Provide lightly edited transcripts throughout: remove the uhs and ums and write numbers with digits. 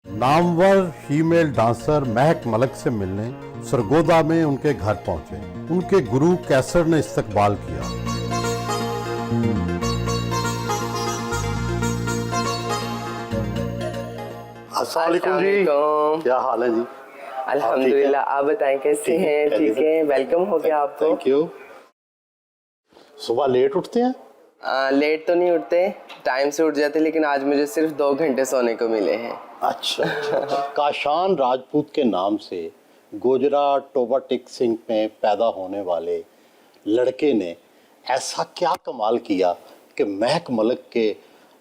Namvar female dancer महक मलिक से मिलने सरगोदा में उनके घर पहुंचे। उनके गुरु कैसर ने इस्तकबाल किया। अस्सलाम वालेकुम जी, क्या हाल है जी? अल्हम्दुलिल्लाह, आप बताएं कैसे हैं? ठीक है, वेलकम हो गया आपको। Thank you. सुबह लेट उठते हैं? लेट तो नहीं उठते, टाइम से उठ जाते, लेकिन आज मुझे सिर्फ 2 घंटे सोने को मिले हैं। अच्छा। काशान राजपूत के नाम से गोजरा टोबाटिक सिंह में पैदा होने वाले लड़के ने ऐसा क्या कमाल किया कि महक मलिक के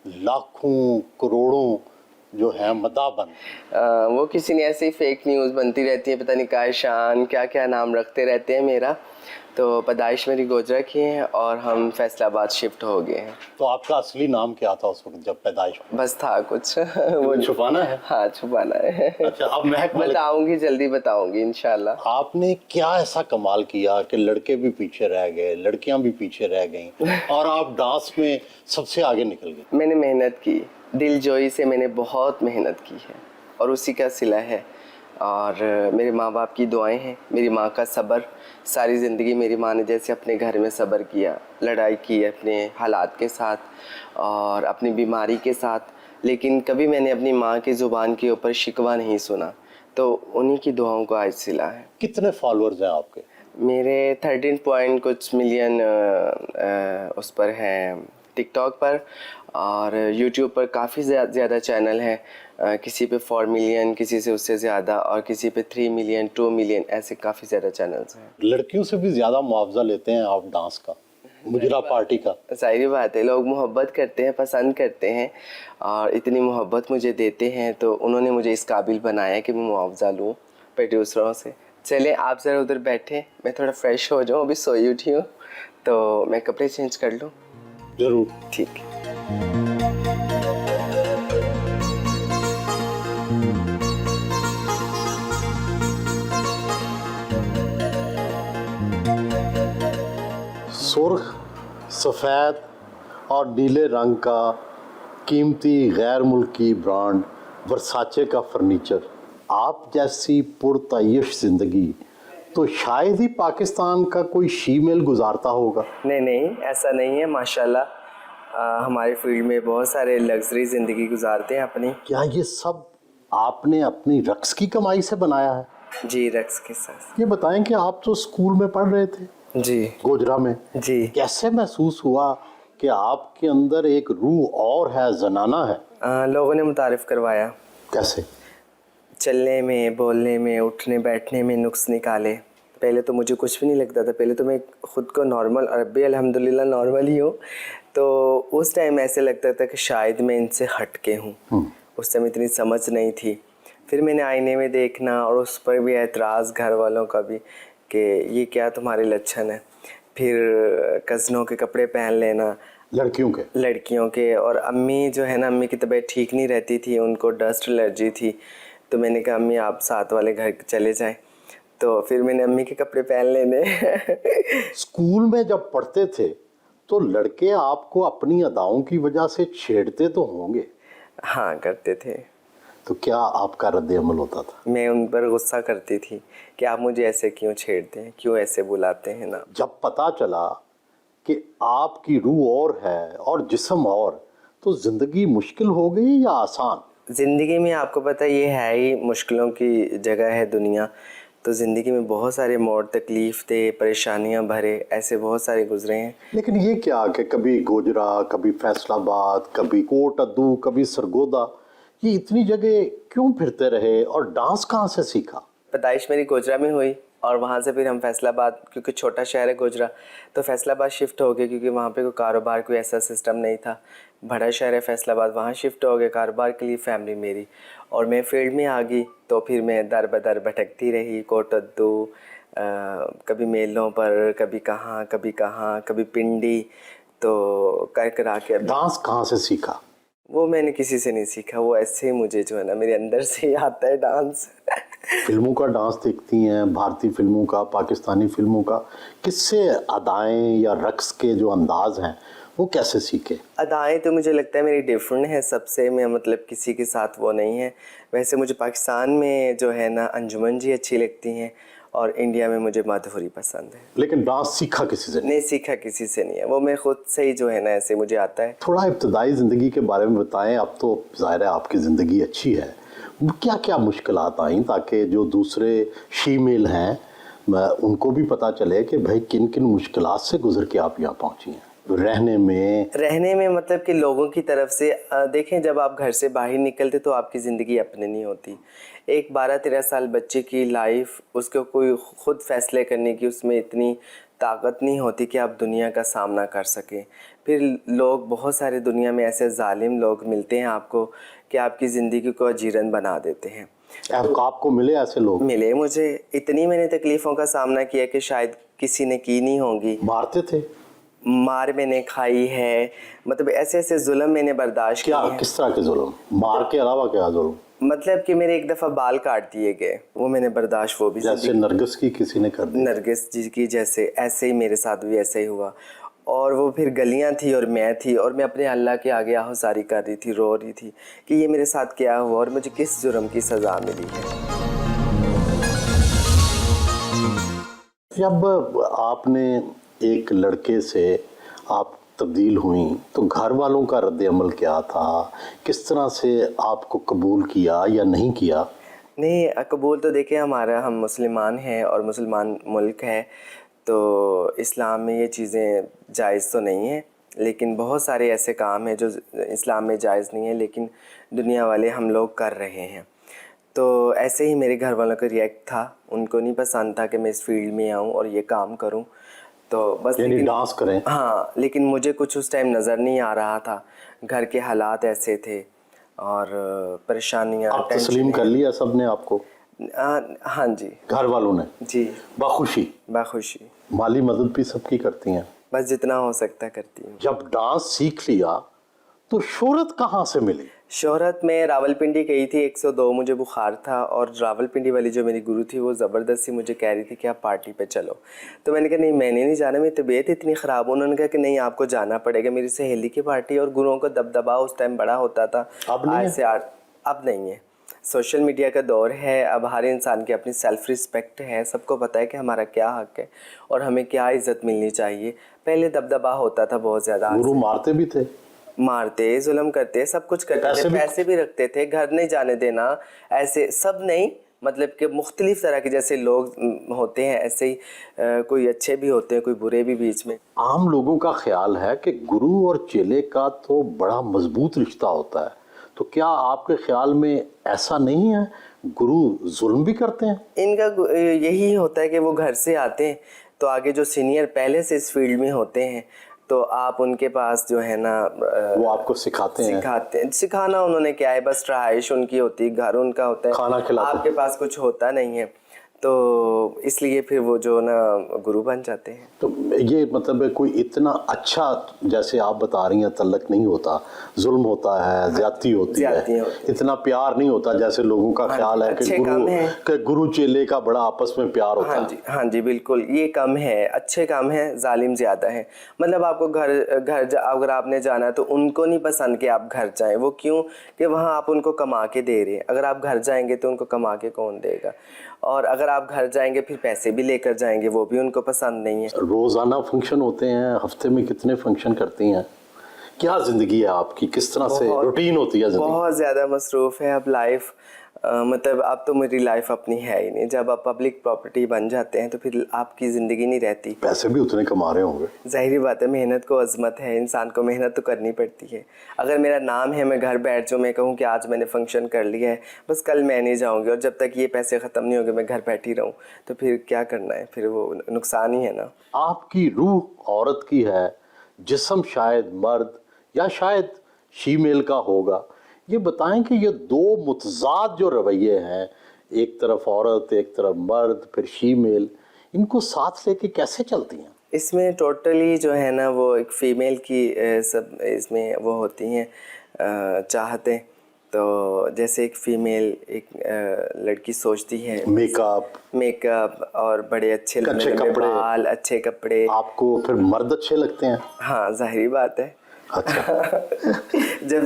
लाखों करोड़ों जो है मदाबन। वो किसी ने ऐसे ही फेक न्यूज़ बनती रहती है, पता नहीं कायशान क्या क्या नाम रखते रहते हैं। मेरा तो पैदाइश मेरी गोजरा की है और हम फैसलाबाद शिफ्ट हो गए हैं। तो आपका असली नाम क्या था उस वक्त जब पैदाइश हुई? बस था कुछ वो छुपाना है? हाँ, छुपाना है। अच्छा, अब महक मलिक, बताऊंगी, जल्दी बताऊंगी इंशाल्लाह। आपने क्या ऐसा कमाल किया कि लड़के भी पीछे रह गए, लड़कियां भी पीछे रह गईं और आप डांस में सबसे आगे निकल गए? मैंने मेहनत की, दिलजोई से मैंने बहुत मेहनत की है और उसी का सिला है। और मेरे माँ बाप की दुआएं हैं, मेरी माँ का सब्र। सारी ज़िंदगी मेरी माँ ने जैसे अपने घर में सब्र किया, लड़ाई की अपने हालात के साथ और अपनी बीमारी के साथ, लेकिन कभी मैंने अपनी माँ की ज़ुबान के ऊपर शिकवा नहीं सुना। तो उन्हीं की दुआओं को आज सिला है। कितने फॉलोअर्स हैं आपके? मेरे 13 पॉइंट कुछ मिलियन उस पर हैं टिकटॉक पर, और यूट्यूब पर काफ़ी ज़्यादा चैनल हैं। किसी पे 4 मिलियन, किसी से उससे ज़्यादा, और किसी पे 3 मिलियन, 2 मिलियन, ऐसे काफ़ी ज़्यादा चैनल्स हैं। लड़कियों से भी ज़्यादा मुआवजा लेते हैं आप डांस का, मुजरा पार्टी का। जाहिर बात है, लोग मोहब्बत करते हैं, पसंद करते हैं, और इतनी मोहब्बत मुझे देते हैं तो उन्होंने मुझे इस काबिल बनाया कि मैं मुआवजा लूँ प्रोड्यूसरों से। चले आप ज़रा उधर बैठे, मैं थोड़ा फ्रेश हो जाऊँ, अभी सोई उठी हूँ, तो मैं कपड़े चेंज कर लूँ। जरूर। ठीक है। सुर्ख, सफ़ेद और नीले रंग का कीमती गैर मुल्की ब्रांड वर्साचे का फर्नीचर, आप जैसी पुरतयश ज़िंदगी तो शायद ही पाकिस्तान का कोई शीमेल गुजारता होगा। नहीं, ऐसा नहीं है, माशाल्लाह। हमारे फील्ड में बहुत सारे लग्जरी ज़िंदगी गुजारते हैं अपनी। क्या ये सब आपने अपनी रक्स की कमाई से बनाया है? जी, रक्स के साथ। ये बताएं कि आप तो स्कूल में पढ़ रहे थे जी, गोजरा में, जी, कैसे महसूस हुआ कि आपके अंदर एक रूह और है, जनाना है? लोगों ने मुतारिफ करवाया। कैसे? चलने में, बोलने में, उठने बैठने में नुक्स निकाले। पहले तो मुझे कुछ भी नहीं लगता था, पहले तो मैं ख़ुद को नॉर्मल, और अब भी अल्हम्दुलिल्लाह नॉर्मल ही हूँ। तो उस टाइम ऐसे लगता था कि शायद मैं इनसे हट के हूँ। उस टाइम इतनी समझ नहीं थी। फिर मैंने आईने में देखना और उस पर भी एतराज़ घर वालों का भी कि ये क्या तुम्हारे लक्षण है। फिर कज़नों के कपड़े पहन लेना, लड़कियों के, और अम्मी जो है ना, अम्मी की तबीयत ठीक नहीं रहती थी, उनको डस्ट एलर्जी थी। तो मैंने कहा अम्मी आप साथ वाले घर चले जाएं, तो फिर मैंने अम्मी के कपड़े पहन लेने। स्कूल में जब पढ़ते थे तो लड़के आपको अपनी अदाओं की वजह से छेड़ते तो होंगे? हाँ, करते थे। तो क्या आपका रद्द अमल होता था? मैं उन पर गुस्सा करती थी कि आप मुझे ऐसे क्यों छेड़ते हैं, क्यों ऐसे बुलाते हैं ना। जब पता चला कि आपकी रूह और है और जिस्म और, तो जिंदगी मुश्किल हो गई या आसान? ज़िंदगी में आपको पता ये है ही, मुश्किलों की जगह है दुनिया। तो ज़िंदगी में बहुत सारे मोड़, तकलीफ़ थे, परेशानियां भरे, ऐसे बहुत सारे गुजरे हैं। लेकिन ये क्या कि कभी गोजरा, कभी फैसलाबाद, कभी कोट अद्दू, कभी सरगोदा, ये इतनी जगह क्यों फिरते रहे और डांस कहाँ से सीखा? पैदाइश मेरी गोजरा में हुई और वहाँ से फिर हम फैसलाबाद, क्योंकि छोटा शहर है गोजरा, तो फैसलाबाद शिफ्ट हो गए, क्योंकि वहाँ पे कोई कारोबार, कोई ऐसा सिस्टम नहीं था। बड़ा शहर है फैसलाबाद, वहाँ शिफ्ट हो गए कारोबार के लिए फैमिली मेरी, और मैं फील्ड में आ गई। तो फिर मैं दर बदर भटकती रही, कोटद्दू, कभी मेलों पर, कभी कहाँ, कभी पिंडी, तो कर करा के। डांस कहाँ से सीखा? वो मैंने किसी से नहीं सीखा, वो ऐसे ही मुझे जो है ना, मेरे अंदर से ही आता है डांस। फिल्मों का डांस देखती हैं, भारतीय फिल्मों का, पाकिस्तानी फिल्मों का, किससे अदाएं या रक्स के जो अंदाज हैं वो कैसे सीखे? अदाएँ तो मुझे लगता है मेरी डिफरेंट है सबसे, मैं मतलब किसी के साथ वो नहीं है। वैसे मुझे पाकिस्तान में जो है ना अंजुमन जी अच्छी लगती हैं और इंडिया में मुझे माधुरी पसंद है। लेकिन डांस सीखा किसी से नहीं? नहीं सीखा किसी से नहीं है, वो मैं खुद से ही जो है ना ऐसे मुझे आता है। थोड़ा इब्तदाई ज़िंदगी के बारे में बताएं। अब तो ज़ाहिर है आपकी ज़िंदगी अच्छी है, क्या क्या मुश्किलात आई ताकि जो दूसरे शीमेल हैं उनको भी पता चले कि भाई किन किन मुश्किलात से गुजर के आप यहाँ पहुँची हैं? रहने में मतलब कि लोगों की तरफ से देखें, जब आप घर से बाहर निकलते तो आपकी ज़िंदगी अपनी नहीं होती। एक 12-13 साल बच्चे की लाइफ, उसको कोई ख़ुद फैसले करने की उसमें इतनी ताकत नहीं होती कि आप दुनिया का सामना कर सकें। फिर लोग, बहुत सारे दुनिया में ऐसे जालिम लोग मिलते हैं आपको कि आपकी ज़िंदगी को अजीरन बना देते हैं। आपको मिले ऐसे लोग? मिले मुझे, इतनी मैंने तकलीफ़ों का सामना किया कि शायद किसी ने की नहीं होंगी। मारते थे? मार मैंने खाई है, मतलब ऐसे ऐसे जुल्म मैंने बर्दाश्त किए हैं। किस तरह के जुल्म? मार के अलावा क्या जुल्म? मतलब कि मेरे एक दफ़ा बाल काट दिए गए, वो मैंने बर्दाश्त, वो भी जैसे नरगिस की किसी ने कर दी? नरगिस जी की जैसे, ऐसे ही मेरे साथ भी ऐसे ही हुआ। और वो फिर गलियां थी और मैं थी, और मैं अपने अल्लाह के आगे आहुजारी कर रही थी, रो रही थी कि ये मेरे साथ क्या हुआ और मुझे किस जुर्म की सज़ा मिली है। जब आपने एक लड़के से आप तब्दील हुई तो घर वालों का रद्द अमल क्या था? किस तरह से आपको कबूल किया या नहीं किया? नहीं, कबूल तो देखिए, हम मुसलमान हैं और मुसलमान मुल्क है, तो इस्लाम में ये चीज़ें जायज़ तो नहीं है, लेकिन बहुत सारे ऐसे काम हैं जो इस्लाम में जायज़ नहीं है लेकिन दुनिया वाले हम लोग कर रहे हैं। तो ऐसे ही मेरे घर वालों का रिएक्ट था, उनको नहीं पसंद था कि मैं इस फील्ड में आऊँ और ये काम करूँ, तो बस। यानी डांस करें? हाँ, लेकिन मुझे कुछ उस टाइम नज़र नहीं आ रहा था, घर के हालात ऐसे थे और परेशानियाँ। आप तस्लीम कर लिया सब ने आपको? हाँ जी। घर वालों ने? जी। बाखुशी? बाखुशी। माली मदद भी सबकी करती हैं? बस जितना हो सकता करती हूँ। जब डांस सीख लिया तो शोहरत कहाँ से मिली? शोहरत में रावलपिंडी गई थी, 102 मुझे बुखार था और रावलपिंडी वाली जो मेरी गुरु थी वो ज़बरदस्ती मुझे कह रही थी कि आप पार्टी पे चलो। तो मैंने कहा नहीं, मैंने नहीं जाना, मेरी तबीयत इतनी ख़राब। उन्होंने कहा कि नहीं, आपको जाना पड़ेगा। मेरी सहेली की पार्टी, और गुरुओं का दबदबा उस टाइम बड़ा होता था। अब नहीं है? अब नहीं है। सोशल मीडिया का दौर है, अब हर इंसान की अपनी सेल्फ़ रिस्पेक्ट है, सबको पता है कि हमारा क्या हक़ है और हमें क्या इज़्ज़त मिलनी चाहिए। पहले दबदबा होता था बहुत ज़्यादा। गुरु मारते भी थे? मारते, जुल्म करते, सब कुछ करते थे, पैसे भी रखते थे, घर नहीं जाने देना, ऐसे सब नहीं, मतलब कि मुख्तलिफ तरह के जैसे लोग होते हैं ऐसे ही कोई अच्छे भी होते हैं, कोई बुरे भी बीच में। आम लोगों का ख्याल है कि गुरु और चेले का तो बड़ा मजबूत रिश्ता होता है, तो क्या आपके ख्याल में ऐसा नहीं है? गुरु जुल्म भी करते हैं? इनका यही होता है कि वो घर से आते हैं तो आगे जो सीनियर पहले से इस फील्ड में होते हैं तो आप उनके पास जो है ना वो आपको सिखाते हैं। सिखाना उन्होंने क्या है, बस रहाइश उनकी होती है, घर उनका होता है, खाना खिलाते हैं। आपके पास कुछ होता नहीं है, तो इसलिए फिर वो जो ना गुरु बन जाते हैं। तो ये मतलब है कोई इतना अच्छा, जैसे आप बता रही हैं, तल्लक नहीं होता, जुल्म होता है, ज्यादती होती है, इतना प्यार नहीं होता जैसे लोगों का ख्याल है कि गुरु चेले का बड़ा आपस में प्यार होता है। हाँ जी बिल्कुल, ये कम है, अच्छे कम है, जालिम ज़्यादा है। मतलब आपको घर अगर आपने जाना है तो उनको नहीं पसंद कि आप घर जाएं। वो क्यों? कि वहाँ आप उनको कमा के दे रहे हैं। अगर आप घर जाएंगे तो उनको कमा के कौन देगा, और अगर आप घर जाएंगे फिर पैसे भी लेकर जाएंगे, वो भी उनको पसंद नहीं है। रोज़ाना फंक्शन होते हैं, हफ्ते में कितने फंक्शन करती हैं? क्या ज़िंदगी है आपकी, किस तरह से रूटीन होती है ज़िंदगी? बहुत ज़्यादा मसरूफ़ है अब लाइफ। मतलब अब तो मेरी लाइफ अपनी है ही नहीं। जब आप पब्लिक प्रॉपर्टी बन जाते हैं तो फिर आपकी ज़िंदगी नहीं रहती। पैसे भी उतने कमा रहे होंगे? ज़ाहिर बात है, मेहनत को अज़मत है, इंसान को मेहनत तो करनी पड़ती है। अगर मेरा नाम है, मैं घर बैठ जाऊँ, मैं कहूँ कि आज मैंने फ़ंक्शन कर लिया है, बस कल मैं नहीं जाऊँगी, और जब तक ये पैसे ख़त्म नहीं होंगे मैं घर बैठी रहूँ, तो फिर क्या करना है? फिर वो नुकसान ही है ना। आपकी रूह औरत की है, जिस्म शायद मर्द या शायद शीमेल का होगा। ये बताएं कि ये दो मुतज़ाद जो रवैये हैं, एक तरफ औरत एक तरफ मर्द फिर शीमेल, इनको साथ लेके कैसे चलती हैं? इसमें टोटली जो है ना वो एक फ़ीमेल की सब इसमें वो होती हैं चाहतें तो जैसे एक फीमेल एक लड़की सोचती है मेकअप और बड़े अच्छे लंबे कपड़े, बाल, अच्छे कपड़े, आपको फिर मर्द अच्छे लगते हैं? हाँ जाहिर बात है। अच्छा। जब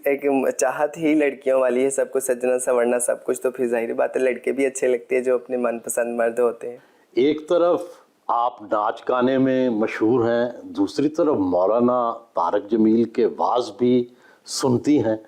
एक चाहत ही लड़कियों वाली है, सबको सजना संवरना सब कुछ, तो फिर जाहिर बात है लड़के भी अच्छे लगते हैं जो अपने मनपसंद मर्द होते हैं। एक तरफ आप नाच गाने में मशहूर हैं, दूसरी तरफ मौलाना तारक जमील के वाज भी सुनती हैं,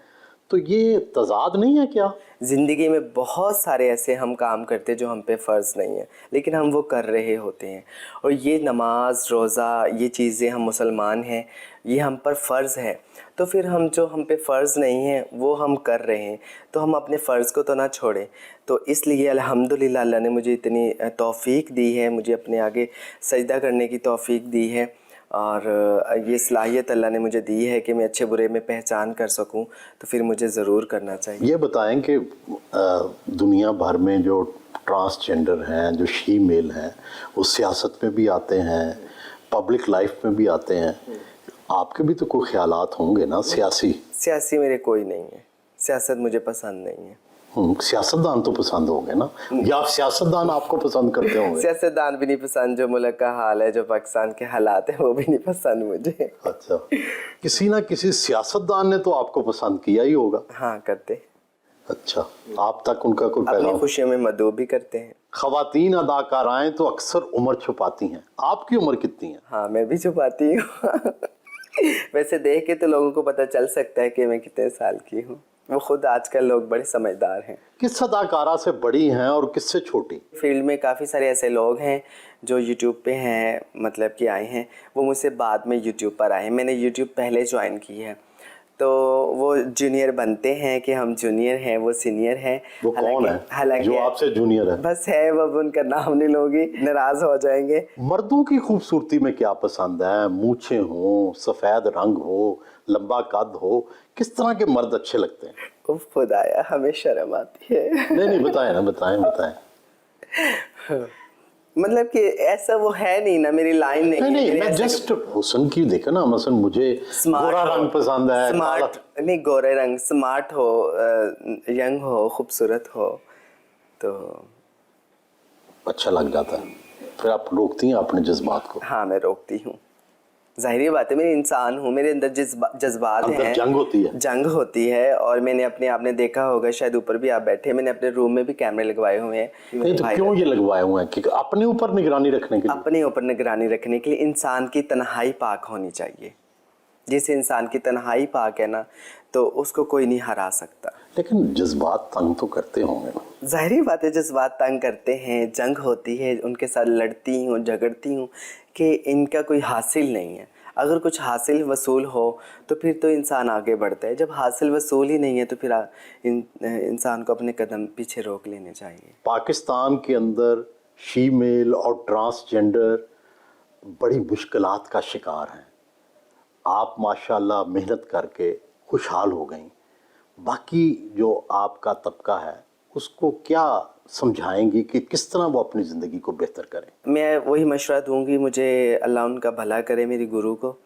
तो ये तजाद नहीं है क्या? ज़िंदगी में बहुत सारे ऐसे हम काम करते हैं जो हम पे फ़र्ज़ नहीं है, लेकिन हम वो कर रहे होते हैं। और ये नमाज रोज़ा, ये चीज़ें, हम मुसलमान हैं, ये हम पर फ़र्ज़ है। तो फिर हम जो हम पे फ़र्ज़ नहीं है वो हम कर रहे हैं, तो हम अपने फ़र्ज़ को तो ना छोड़ें। तो इसलिए अल्हम्दुलिल्लाह अल्लाह ने मुझे इतनी तौफ़ीक दी है, मुझे अपने आगे सजदा करने की तौफ़ीक दी है, और ये सलाहियत अल्लाह ने मुझे दी है कि मैं अच्छे बुरे में पहचान कर सकूं, तो फिर मुझे ज़रूर करना चाहिए। ये बताएं कि दुनिया भर में जो ट्रांसजेंडर हैं, जो शी मेल हैं, वो सियासत में भी आते हैं, पब्लिक लाइफ में भी आते हैं, आपके भी तो कोई ख्यालात होंगे ना सियासी मेरे कोई नहीं है, सियासत मुझे पसंद नहीं है। सियासतदान तो पसंद होंगे ना, या सियासतदान आपको पसंद करते होंगे? सियासतदान भी नहीं पसंद, जो मुल्क का हाल है, जो पाकिस्तान के हालात हैं, वो भी नहीं पसंद मुझे। अच्छा, किसी ना किसी सियासतदान ने तो आपको पसंद किया ही होगा। हाँ करते। अच्छा, आप तक उनका कोई अपनी पैगाम? खुशियों में मदऊ भी करते हैं। खवातीन अदाकाराएं तो अक्सर उम्र छुपाती हैं, आपकी उम्र कितनी है? हाँ मैं भी छुपाती हूँ। वैसे देख के तो लोगों को पता चल सकता है कि मैं कितने साल की हूँ। वो खुद आजकल लोग बड़े समझदार हैं। किस अदाकारा से बड़ी हैं और किससे छोटी? फील्ड में काफ़ी सारे ऐसे लोग हैं जो यूट्यूब पे हैं, मतलब कि आए हैं, वो मुझसे बाद में यूट्यूब पर आए हैं। मैंने यूट्यूब पहले ज्वाइन की है, तो वो जूनियर बनते हैं कि हम जूनियर हैं, वो सीनियर हैं। वो कौन है हालांकि जो आपसे जूनियर है? बस है, वो उनका नाम नहीं लोगी, नाराज हो जाएंगे। मर्दों की खूबसूरती में क्या पसंद है? मूछें हो, सफेद रंग हो, लंबा कद हो, किस तरह के मर्द अच्छे लगते हैं? उफ खुदाया, हमें शर्म आती है। नहीं बताएं ना, बताएं। मतलब कि ऐसा वो है नहीं ना, मेरी लाइन नहीं। मैं जस्ट हुस्न की देखा ना, मसलन मुझे गोरा रंग पसंद है, स्मार्ट नहीं, गोरे रंग, स्मार्ट हो, यंग हो, खूबसूरत हो, तो अच्छा लग जाता है। फिर आप रोकती हैं अपने जज्बात को? हाँ मैं रोकती हूँ, जाहिर बात है, मैं इंसान हूँ, मेरे अंदर जज्बात हैं, जंग होती है। और मैंने आपने देखा होगा, शायद ऊपर भी आप बैठे, मैंने अपने रूम में भी कैमरे लगवाए हुए हैं। नहीं तो क्यों ये लगवाए हुए हैं? कि अपने ऊपर निगरानी रखने के लिए? अपने ऊपर निगरानी रखने के लिए। इंसान की तन्हाई पाक होनी चाहिए। जिस इंसान की तन्हाई पाक है ना, तो उसको कोई नहीं हरा सकता। लेकिन जज्बात तंग तो करते होंगे ना? जाहिर बात है, जज्बात तंग करते हैं, जंग होती है, उनके साथ लड़ती हूँ, झगड़ती हूँ कि इनका कोई हासिल नहीं है। अगर कुछ हासिल वसूल हो तो फिर तो इंसान आगे बढ़ता है, जब हासिल वसूल ही नहीं है तो फिर इंसान को अपने कदम पीछे रोक लेने चाहिए। पाकिस्तान के अंदर शीमेल और ट्रांसजेंडर बड़ी मुश्किलात का शिकार हैं। आप माशाल्लाह मेहनत करके खुशहाल हो गई, बाकी जो आपका तबका है उसको क्या समझाएंगी कि किस तरह वो अपनी ज़िंदगी को बेहतर करें? मैं वही मशवरा दूंगी, मुझे अल्लाह उनका भला करे, मेरी गुरु को।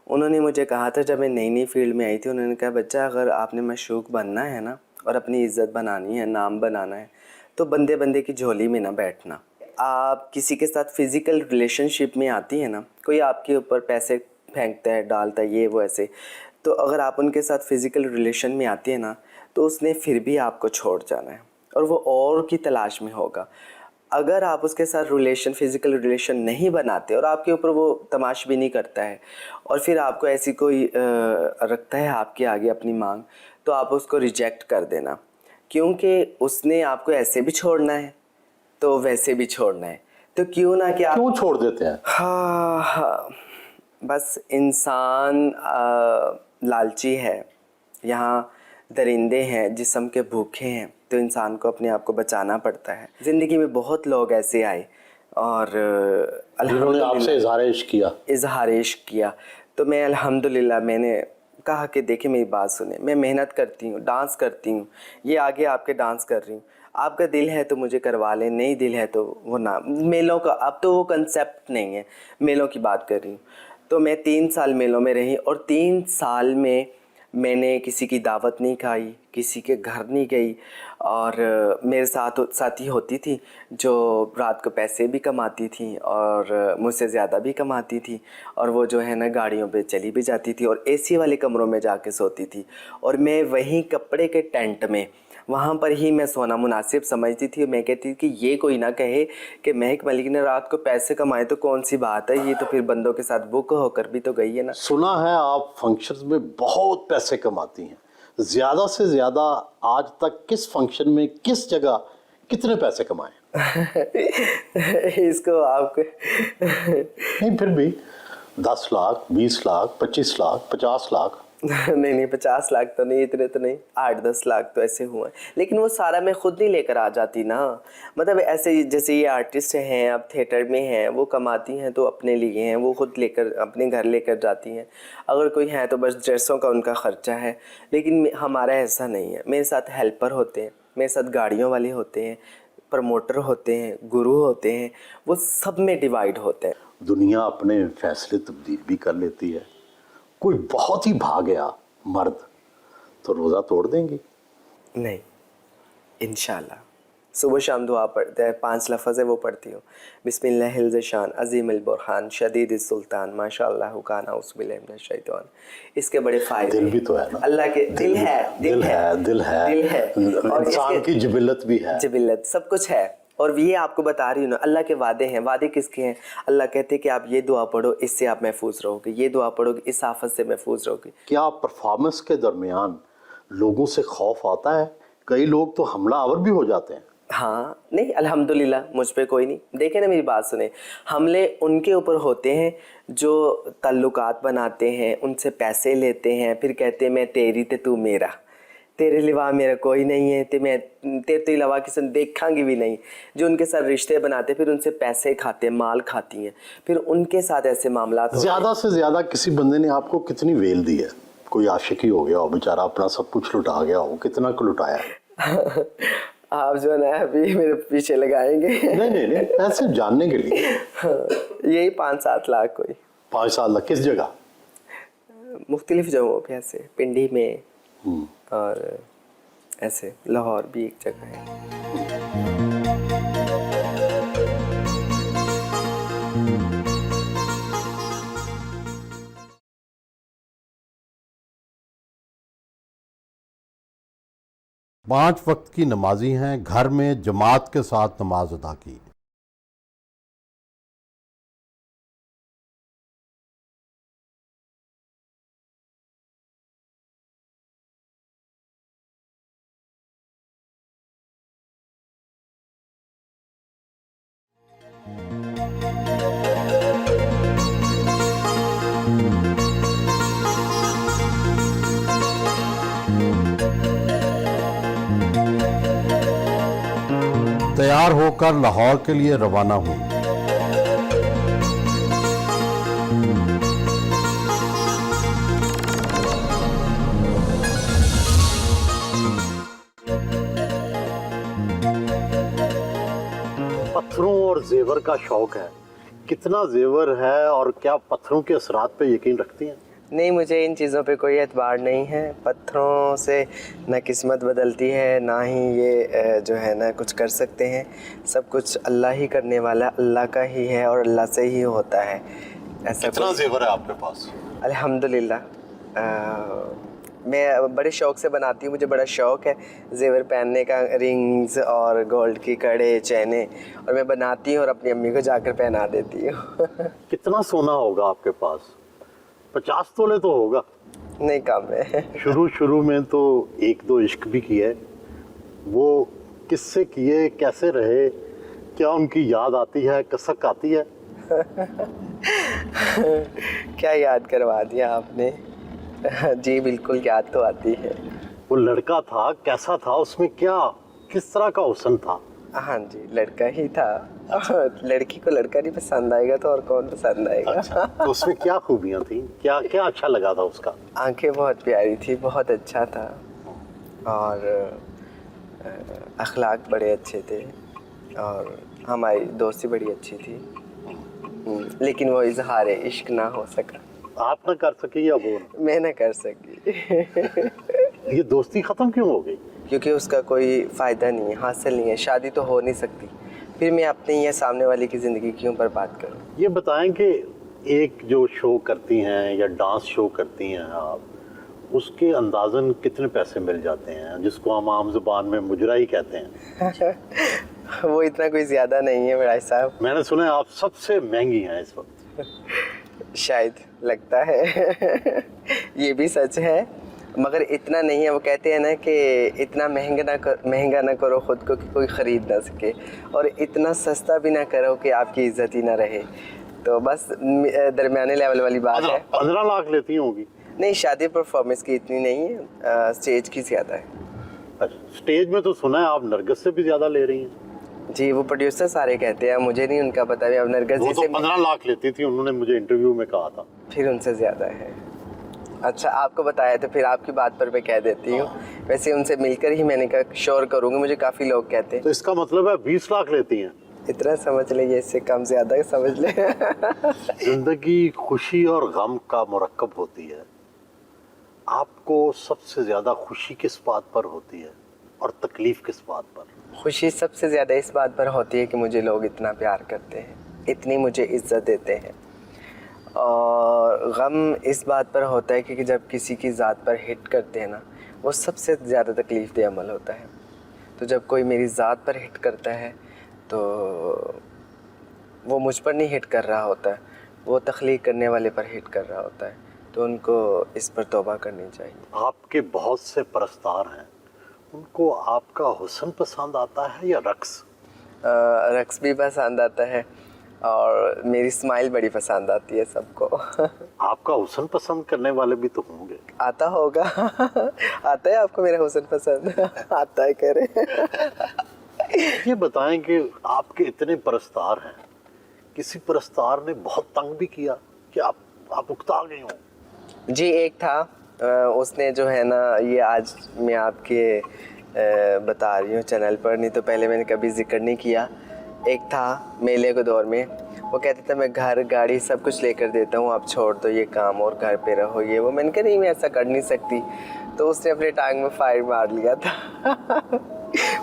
उन्होंने मुझे कहा था जब मैं नई फील्ड में आई थी, उन्होंने कहा बच्चा, अगर आपने मशहूर बनना है ना और अपनी इज़्ज़त बनानी है, नाम बनाना है, तो बंदे बंदे की झोली में ना बैठना। आप किसी के साथ फ़िज़िकल रिलेशनशिप में आती है ना, कोई आपके ऊपर पैसे फेंकता है, डालता है, ये वो ऐसे, तो अगर आप उनके साथ फ़िज़िकल रिलेशन में आती है ना, तो उसने फिर भी आपको छोड़ जाना है और वो और की तलाश में होगा। अगर आप उसके साथ फ़िज़िकल रिलेशन नहीं बनाते और आपके ऊपर वो तमाशबीनी नहीं करता है और फिर आपको ऐसी कोई रखता है आपके आगे अपनी मांग, तो आप उसको रिजेक्ट कर देना, क्योंकि उसने आपको ऐसे भी छोड़ना है तो वैसे भी छोड़ना है। तो क्यों ना कि आप क्यों छोड़ देते हैं? हाँ, बस इंसान लालची है। यहाँ दरिंदे हैं, जिस्म के भूखे हैं, तो इंसान को अपने आप को बचाना पड़ता है। ज़िंदगी में बहुत लोग ऐसे आए और जिन्होंने आपसे इज़हार इश्क किया, तो मैं अल्हम्दुलिल्लाह मैंने कहा कि देखिए मेरी बात सुने, मैं मेहनत करती हूँ, डांस करती हूँ, ये आगे आपके डांस कर रही हूँ, आपका दिल है तो मुझे करवा लें, नहीं दिल है तो वो ना। मेलों का अब तो वो कंसेप्ट नहीं है, मेलों की बात कर रही हूँ। तो मैं 3 साल मेलों में रही और 3 साल में मैंने किसी की दावत नहीं खाई, किसी के घर नहीं गई, और मेरे साथ ही होती थी जो रात को पैसे भी कमाती थी और मुझसे ज़्यादा भी कमाती थी, और वो जो है ना गाड़ियों पे चली भी जाती थी और एसी वाले कमरों में जाके सोती थी, और मैं वहीं कपड़े के टेंट में वहाँ पर ही मैं सोना मुनासिब समझती थी। मैं कहती थी कि ये कोई ना कहे कि महक मलिक ने रात को पैसे कमाए तो कौन सी बात है, ये तो फिर बंदों के साथ बुक होकर भी तो गई है ना। सुना है आप फंक्शंस में बहुत पैसे कमाती हैं, ज़्यादा से ज़्यादा आज तक किस फंक्शन में किस जगह कितने पैसे कमाए? इसको आपको नहीं फिर भी 10 लाख, 20 लाख, 25 लाख, 50 लाख? नहीं 50 लाख तो नहीं, इतने तो नहीं, 8-10 लाख तो ऐसे हुए, लेकिन वो सारा मैं खुद नहीं लेकर आ जाती ना। मतलब ऐसे जैसे ये आर्टिस्ट हैं, अब थिएटर में हैं, वो कमाती हैं तो अपने लिए हैं, वो खुद लेकर अपने घर लेकर जाती हैं। अगर कोई है तो बस ड्रेसों का उनका ख़र्चा है, लेकिन हमारा ऐसा नहीं है। मेरे साथ हेल्पर होते हैं, मेरे साथ गाड़ियों वाले होते हैं, प्रमोटर होते हैं, गुरु होते हैं, वो सब में डिवाइड होते हैं। दुनिया अपने फैसले तब्दील भी कर लेती है। कोई बहुत ही भाग गया मर्द तो रोज़ा तोड़ देंगी? नहीं, इंशाल्लाह सुबह शाम दुआ पढ़ते हैं, 5 लफ्ज़ है वो पढ़ती हूँ। बिस्मिल्लाहिल ज़शान अज़ीमिल बुरहान शदीदिस सुल्तान माशाअल्लाह काना उस्बिल्लाहि मिनश शैतान। इसके बड़े फ़ायदे दिल भी तो है ना, अल्लाह के दिल है और इंसान की जिबिलत भी है, जिबिलत सब कुछ है। और ये आपको बता रही हूँ ना, अल्लाह के वादे हैं। वादे किसके हैं? अल्लाह कहते हैं कि आप ये दुआ पढ़ो, इससे आप महफूज रहोगे, ये दुआ पढ़ोगे, इस आफत से महफूज रहोगे। क्या परफॉर्मेंस के दरमियान लोगों से खौफ आता है? कई लोग तो हमलावर भी हो जाते हैं। हाँ, नहीं अल्हम्दुलिल्लाह मुझ पे कोई नहीं। देखें ना, मेरी बात सुने, हमले उनके ऊपर होते हैं जो ताल्लुकात बनाते हैं, उनसे पैसे लेते हैं, फिर कहते हैं मैं तेरी ते तू मेरा, तेरे लिवा मेरा कोई नहीं है, ते मैं तेरे तो अलावा किसी ने देखांगी भी नहीं। जो उनके साथ रिश्ते बनाते, फिर उनसे पैसे खाते हैं, माल खाती हैं, फिर उनके साथ ऐसे मामला। ज़्यादा से ज़्यादा किसी बंदे ने आपको कितनी वेल दी है? कोई आशिकी हो गया हो, बेचारा अपना सब कुछ लुटा गया हो, कितना को लुटाया? आप जो है ना अभी मेरे पीछे लगाएंगे। नहीं, ऐसे जानने के लिए। यही 5-7 लाख कोई। 5-7 लाख किस जगह? मुख्तलिफ जगहों पे, ऐसे पिंडी में और ऐसे लाहौर भी एक जगह है। पांच वक्त की नमाजी हैं, घर में जमात के साथ नमाज अदा की। तैयार होकर लाहौर के लिए रवाना हुई। पत्थरों और जेवर का शौक है, कितना जेवर है और क्या पत्थरों के असरात पे यकीन रखती हैं? नहीं, मुझे इन चीज़ों पे कोई एतबार नहीं है। पत्थरों से न किस्मत बदलती है, ना ही ये जो है ना कुछ कर सकते हैं। सब कुछ अल्लाह ही करने वाला, अल्लाह का ही है और अल्लाह से ही होता है। ऐसा कितना जेवर है आपके पास? अल्हम्दुलिल्लाह मैं बड़े शौक़ से बनाती हूँ। मुझे बड़ा शौक़ है जेवर पहनने का, रिंग्स और गोल्ड की कड़े, चैने, और मैं बनाती हूँ और अपनी अम्मी को जाकर पहना देती हूँ। कितना सोना होगा आपके पास? 50 तोले तो होगा। नहीं, कम है। शुरू में तो 1-2 इश्क भी किए, वो किससे किए, कैसे रहे, क्या उनकी याद आती है, कसक आती है? क्या याद करवा दिया आपने। जी बिल्कुल याद तो आती है। वो लड़का था, कैसा था, उसमें क्या किस तरह का हुस्न था? हाँ जी, लड़का ही था। लड़की को लड़का नहीं पसंद आएगा तो और कौन पसंद आएगा। अच्छा, तो उसमें क्या खूबियाँ थी, क्या क्या अच्छा लगा था उसका? आंखें बहुत प्यारी थी, बहुत अच्छा था, और अखलाक बड़े अच्छे थे, और हमारी दोस्ती बड़ी अच्छी थी, लेकिन वो इजहार इश्क ना हो सका। आप ना कर सके या वो ना? मैं ना कर सकी। ये दोस्ती खत्म क्यों हो गई? क्योंकि उसका कोई फ़ायदा नहीं है, हासिल नहीं है, शादी तो हो नहीं सकती, फिर मैं अपनी या सामने वाले की ज़िंदगी क्यों बर्बाद करूं? ये बताएं कि एक जो शो करती हैं या डांस शो करती हैं आप, उसके अंदाज़न कितने पैसे मिल जाते हैं, जिसको हम आम ज़ुबान में मुजरा ही कहते हैं? वो इतना कोई ज़्यादा नहीं है मेरा साहब। मैंने सुना है आप सबसे महंगी हैं इस वक्त। शायद, लगता है। ये भी सच है, मगर इतना नहीं है। वो कहते हैं ना कि इतना महंगा ना करो ख़ुद को कि कोई ख़रीद ना सके, और इतना सस्ता भी ना करो कि आपकी इज्जत ही ना रहे। तो बस दरमियाने लेवल वाली बात है। 15 लाख लेती होंगी? नहीं, शादी परफॉर्मेंस की इतनी नहीं है, स्टेज की ज़्यादा है। अच्छा, स्टेज में तो सुना है आप नरगिस से भी ज़्यादा ले रही हैं। जी, वो प्रोड्यूसर सारे कहते हैं, मुझे नहीं उनका पता भी। अब नरगिस वो जी तो से 15 लाख लेती थी, उन्होंने मुझे इंटरव्यू में कहा था। फिर उनसे ज़्यादा है। अच्छा, आपको बताया तो फिर आपकी बात पर मैं कह देती हूँ। वैसे उनसे मिलकर ही मैंने कहा श्योर करूँगी, मुझे काफ़ी लोग कहते हैं। तो इसका मतलब है 20 लाख लेती हैं? इतना समझ लेंगे, इससे कम ज़्यादा समझ लें। जिंदगी खुशी और गम का मुरक्कब होती है। आपको सबसे ज़्यादा खुशी किस बात पर होती है और तकलीफ़ किस बात पर? खुशी सबसे ज़्यादा इस बात पर होती है कि मुझे लोग इतना प्यार करते हैं, इतनी मुझे इज़्ज़त देते हैं। और गम इस बात पर होता है कि जब किसी की ज़ात पर हिट करते हैं ना, वो सबसे ज़्यादा तकलीफ़ दे अमल होता है। तो जब कोई मेरी ज़ात पर हिट करता है तो वो मुझ पर नहीं हिट कर रहा होता है, वो तख्लीक करने वाले पर हिट कर रहा होता है। तो उनको इस पर तौबा करनी चाहिए। आपके बहुत से परस्तार हैं, उनको आपका हुस्न पसंद आता है या रक्स? रक्स भी पसंद आता है और मेरी स्माइल बड़ी पसंद आती है सबको। आपका हुस्न पसंद करने वाले भी तो होंगे। आता होगा। आता है आपको मेरा हुस्न पसंद? आता है, कह रहे। ये बताएं कि आपके इतने परस्तार हैं, किसी परस्तार ने बहुत तंग भी किया कि आप उकता गए हों? जी, एक था, उसने जो है ना, ये आज मैं आपके बता रही हूँ चैनल पर, नहीं तो पहले मैंने कभी जिक्र नहीं किया। एक था मेले के दौर में, वो कहता था मैं घर गाड़ी सब कुछ लेकर देता हूँ, आप छोड़ दो ये काम और घर पे रहो ये वो। मैंने कहा नहीं, मैं ऐसा कर नहीं सकती। तो उसने अपने टांग में फायर मार लिया था।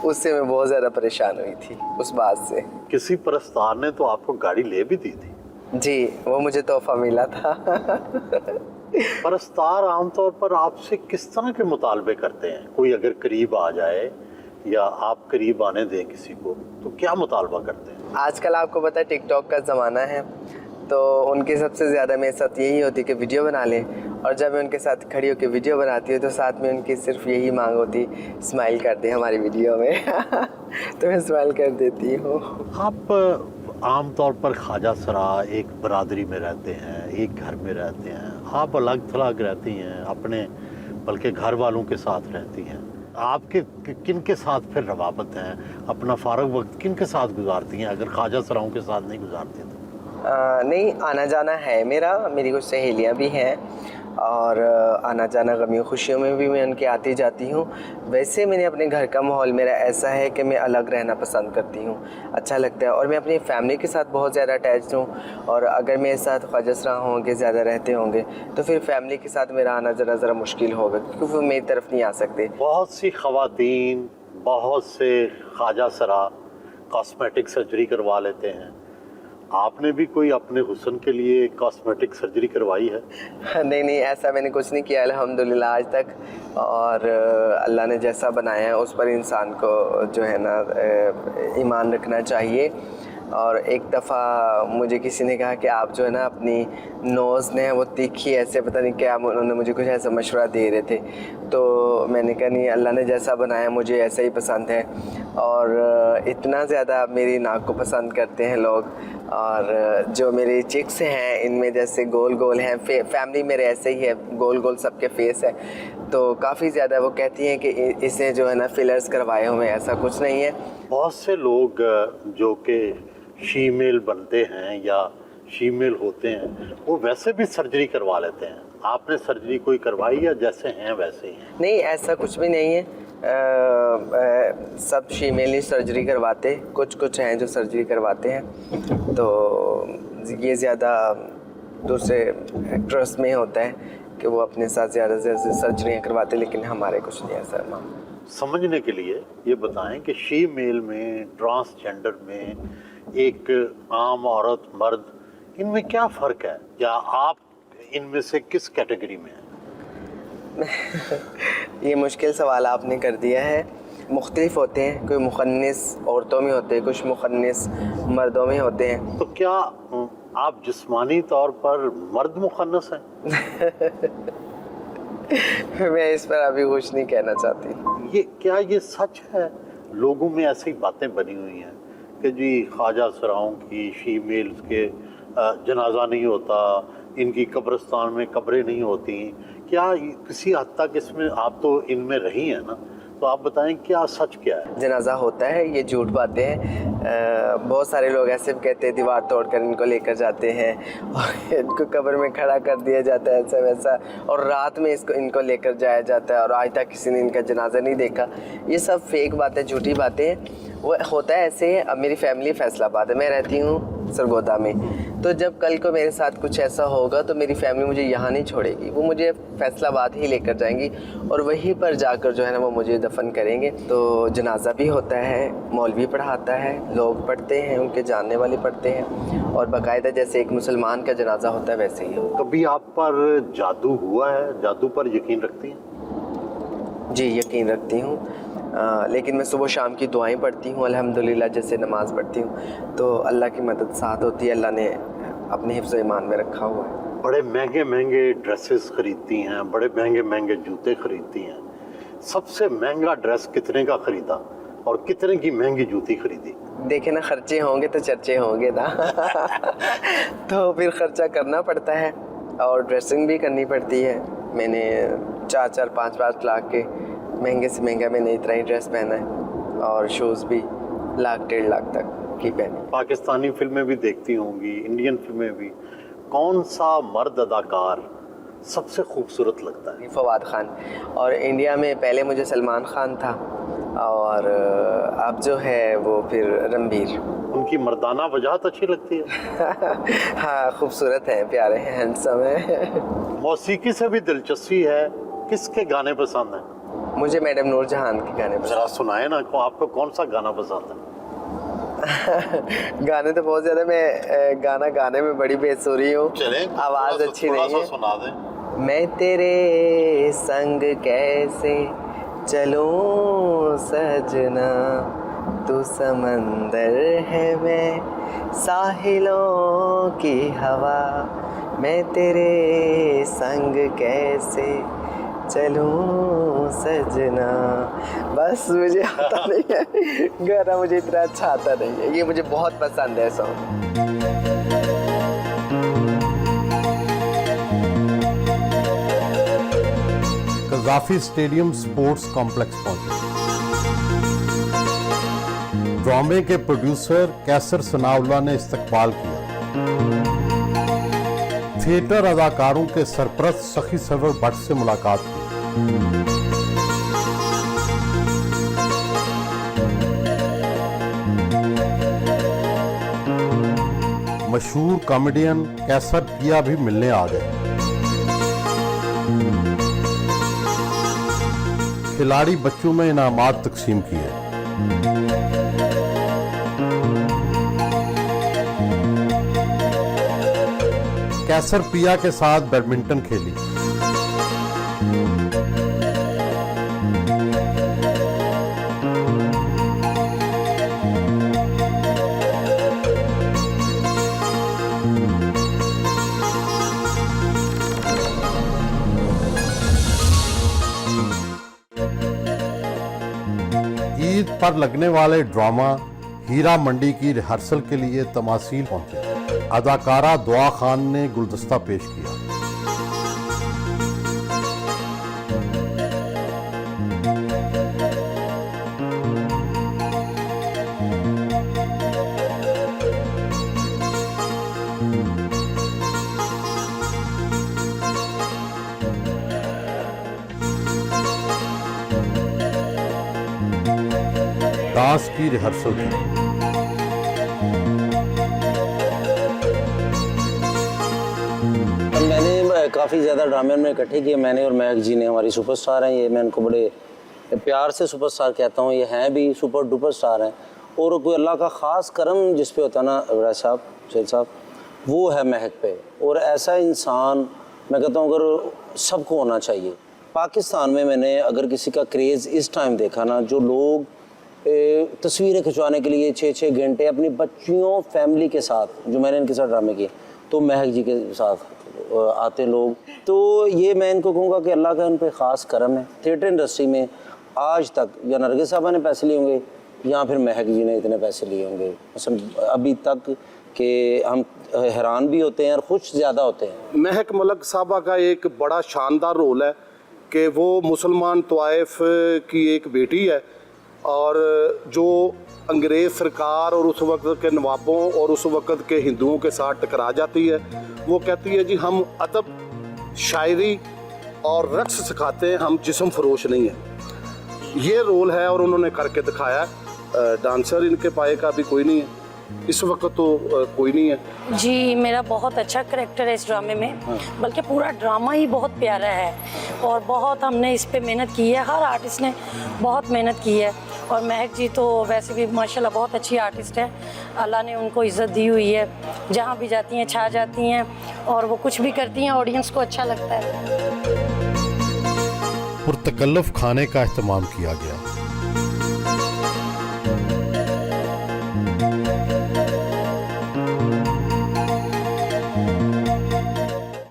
उससे मैं बहुत ज़्यादा परेशान हुई थी उस बात से। किसी परस्तार ने तो आपको गाड़ी ले भी दी थी? जी, वो मुझे तोहफा मिला था। परस्तार आमतौर पर आपसे किस तरह के मुतालबे करते हैं? कोई अगर करीब आ जाए या आप करीब आने दें किसी को, तो क्या मुतालबा करते हैं? आजकल आपको पता है टिकटॉक का ज़माना है, तो उनके सबसे ज़्यादा मेरे साथ यही होती है कि वीडियो बना लें, और जब मैं उनके साथ खड़ी होकर वीडियो बनाती हूँ तो साथ में उनकी सिर्फ यही मांग होती, स्माइल कर दें हमारी वीडियो में। तो मैं स्माइल कर देती हूँ। आप आम तौर पर ख्वाजा सरा एक बरादरी में रहते हैं, एक घर में रहते हैं, आप अलग थलग रहती हैं अपने, बल्कि घर वालों के साथ रहती हैं। आपके किन के साथ फिर रवाबत हैं? अपना फारग वक्त किन के साथ गुजारती हैं अगर ख्वाजा सराओं के साथ नहीं गुजारती तो? नहीं, आना जाना है मेरी कुछ सहेलियाँ भी हैं, और आना जाना गमियों खुशियों में भी मैं उनके आती जाती हूँ। वैसे मैंने अपने घर का माहौल मेरा ऐसा है कि मैं अलग रहना पसंद करती हूँ, अच्छा लगता है, और मैं अपनी फैमिली के साथ बहुत ज़्यादा अटैच्ड हूँ। और अगर मेरे साथ ख्वाजा सरा होंगे, ज़्यादा रहते होंगे, तो फिर फैमिली के साथ मेरा आना जाना ज़रा मुश्किल होगा, क्योंकि वो मेरी तरफ नहीं आ सकते। बहुत सी ख़वातीन, बहुत से ख्वाजा सरा कॉस्मेटिक सर्जरी करवा लेते हैं, आपने भी कोई अपने हुस्न के लिए कॉस्मेटिक सर्जरी करवाई है? नहीं नहीं, ऐसा मैंने कुछ नहीं किया अल्हम्दुलिल्लाह आज तक। और अल्लाह ने जैसा बनाया है उस पर इंसान को जो है ना ईमान रखना चाहिए। और एक दफ़ा मुझे किसी ने कहा कि आप जो है ना अपनी नोज़ ने वो तीखी ऐसे, पता नहीं क्या, उन्होंने मुझे कुछ ऐसा मशवरा दे रहे थे। तो मैंने कहा नहीं, अल्लाह ने जैसा बनाया मुझे ऐसा ही पसंद है। और इतना ज़्यादा मेरी नाक को पसंद करते हैं लोग। और जो मेरे चिक्स हैं इनमें जैसे गोल गोल हैं, फैमिली मेरे ऐसे ही है, गोल गोल सबके फेस है, तो काफ़ी ज़्यादा वो कहती हैं कि इसे जो है ना फिलर्स करवाए हुए, ऐसा कुछ नहीं है। बहुत से लोग जो कि शीमेल बनते हैं या शीमेल होते हैं, वो वैसे भी सर्जरी करवा लेते हैं। आपने सर्जरी कोई करवाई या जैसे हैं वैसे ही हैं? नहीं, ऐसा कुछ भी नहीं है। सब फीमेल ही सर्जरी करवाते, कुछ हैं जो सर्जरी करवाते हैं। तो ये ज़्यादा दूसरे एक्ट्रेस में होता है कि वो अपने साथ ज़्यादा से ज़्यादा सर्जरियाँ करवाते, लेकिन हमारे कुछ नहीं ऐसा मामला। समझने के लिए ये बताएं कि शी मेल में, ट्रांसजेंडर में, एक आम औरत, मर्द, इनमें क्या फ़र्क है, या आप इनमें से किस कैटेगरी में हैं? ये मुश्किल सवाल आपने कर दिया है। मुख्तलिफ होते हैं, कोई मुखन्निस औरतों में होते हैं, कुछ मुखन्निस मर्दों में होते हैं। तो क्या आप जिस्मानी तौर पर मर्द मुखन्नस हैं? मैं इस पर अभी कुछ नहीं कहना चाहती। ये सच है? लोगों में ऐसी बातें बनी हुई हैं कि जी ख्वाजा सराओं की शी मेल्स के जनाजा नहीं होता, इनकी कब्रिस्तान में कब्रें नहीं होती। क्या किसी हद तक इसमें, आप तो इनमें रही हैं ना, तो आप बताएं क्या सच क्या है? जनाजा होता है, ये झूठ बातें हैं। बहुत सारे लोग ऐसे भी कहते हैं दीवार तोड़कर इनको लेकर जाते हैं और इनको कब्र में खड़ा कर दिया जाता है, ऐसा वैसा, और रात में इनको लेकर जाया जाता है और आज तक किसी ने इनका जनाजा नहीं देखा। ये सब फेक बातें, झूठी बातें हैं। वो होता है ऐसे। अब मेरी फैमिली फैसलाबाद है, मैं रहती हूँ सरगोदा में, तो जब कल को मेरे साथ कुछ ऐसा होगा तो मेरी फैमिली मुझे यहाँ नहीं छोड़ेगी, वो मुझे फैसलाबाद ही लेकर जाएंगी और वहीं पर जाकर जो है ना वो मुझे दफन करेंगे। तो जनाजा भी होता है, मौलवी पढ़ाता है, लोग पढ़ते हैं, उनके जानने वाले पढ़ते हैं, और बाकायदा जैसे एक मुसलमान का जनाजा होता है वैसे ही हो। कभी आप पर जादू हुआ है? जादू पर यकीन रखती हैं? जी, यकीन रखती हूँ, लेकिन मैं सुबह शाम की दुआएं पढ़ती हूँ अल्हम्दुलिल्लाह, जैसे नमाज़ पढ़ती हूँ तो अल्लाह की मदद साथ होती है। अल्लाह ने अपने हिफ्ज़ ईमान में रखा हुआ है। बड़े महंगे महंगे ड्रेसेस खरीदती हैं, बड़े महंगे महंगे जूते खरीदती हैं। सबसे महंगा ड्रेस कितने का खरीदा और कितने की महंगी जूती खरीदी? देखे ना, खर्चे होंगे तो चर्चे होंगे ना। तो फिर खर्चा करना पड़ता है और ड्रेसिंग भी करनी पड़ती है। मैंने 4-4, 5-5 लाख के महंगे से महंगा मैंने इतना ही ड्रेस पहना है, और शूज़ भी 1-1.5 लाख तक की पहनी। पाकिस्तानी फिल्में भी देखती होंगी, इंडियन फिल्में भी। कौन सा मर्द अदाकार सबसे खूबसूरत लगता है? फवाद खान। और इंडिया में पहले मुझे सलमान खान था, और अब जो है वो फिर रणबीर। उनकी मर्दाना वजाहत अच्छी लगती है। हाँ, खूबसूरत हैं, प्यारे हैं, हैंडसम हैं। मौसीकी से भी दिलचस्पी है, किसके गाने पसंद हैं? मुझे मैडम नूरजहान के गाने पसंद। जरा सुनाए ना, आपको कौन सा गाना पसंद है? गाने तो बहुत ज़्यादा, मैं गाना गाने में बड़ी बेसुरी हूँ, आवाज़ अच्छी नहीं है। सुना दें। मैं तेरे संग कैसे चलूं सजना, तू समंदर है मैं साहिलों की हवा, मैं तेरे संग कैसे चलूं सजना। बस मुझे आता नहीं है गाना, मुझे इतना अच्छा आता नहीं है। ये मुझे बहुत पसंद है सॉन्ग। कज़ाफ़ी स्टेडियम स्पोर्ट्स कॉम्प्लेक्स पहुंचे। ड्रामे के प्रोड्यूसर कैसर सनाउल्लाह ने इस्तकबाल किया। थिएटर अदाकारों के सरपरस्त सखी सरवर भट्ट से मुलाकात की। मशहूर कॉमेडियन कैसर पिया भी मिलने आ गए। खिलाड़ी बच्चों में इनामात तकसीम किए। कैसर पिया के साथ बैडमिंटन खेली। ईद पर लगने वाले ड्रामा हीरा मंडी की रिहर्सल के लिए तमासील पहुंचे। अदाकारा दुआ खान ने गुलदस्ता पेश किया। डांस की रिहर्सल की। काफ़ी ज़्यादा ड्रामे हमने इकट्ठे किए, मैंने और महक जी ने। हमारी सुपरस्टार हैं ये, मैं इनको बड़े प्यार से सुपरस्टार कहता हूँ, ये हैं भी सुपर डुपर स्टार हैं। और कोई अल्लाह का ख़ास करम जिस पे होता है ना इब्राहिम साहब, शेर साहब, वो है महक पे। और ऐसा इंसान मैं कहता हूँ अगर सबको होना चाहिए। पाकिस्तान में मैंने अगर किसी का क्रेज़ इस टाइम देखा ना, जो लोग तस्वीरें खिंचवाने के लिए 6-6 घंटे अपनी बच्चियों फैमिली के साथ, जो मैंने इनके साथ ड्रामे किए, तो महक जी के साथ आते लोग। तो ये मैं इनको कहूँगा कि अल्लाह का इन पे ख़ास करम है। थिएटर इंडस्ट्री में आज तक या नरगिस साहबा ने पैसे लिए होंगे या फिर महक जी ने इतने पैसे लिए होंगे मतलब अभी तक, कि हम हैरान भी होते हैं और खुश ज़्यादा होते हैं। महक मलक साहबा का एक बड़ा शानदार रोल है कि वो मुसलमान तवाइफ की एक बेटी है और जो अंग्रेज़ सरकार और उस वक्त के नवाबों और उस वक्त के हिंदुओं के साथ टकरा जाती है। वो कहती है जी हम अदब, शायरी और रक्स सिखाते हैं, हम जिस्म फरोश नहीं है। ये रोल है और उन्होंने करके दिखाया है। डांसर इनके पाए का भी कोई नहीं है इस वक्त, तो कोई नहीं है जी। मेरा बहुत अच्छा करैक्टर है इस ड्रामे में, बल्कि पूरा ड्रामा ही बहुत प्यारा है और बहुत हमने इस पे मेहनत की है, हर आर्टिस्ट ने बहुत मेहनत की है। और महक जी तो वैसे भी माशाल्लाह बहुत अच्छी आर्टिस्ट है, अल्लाह ने उनको इज़्ज़त दी हुई है, जहाँ भी जाती हैं छा जाती हैं और वो कुछ भी करती हैं ऑडियंस को अच्छा लगता है। पुरतकल्लुफ़ खाने का अहतमाम किया गया।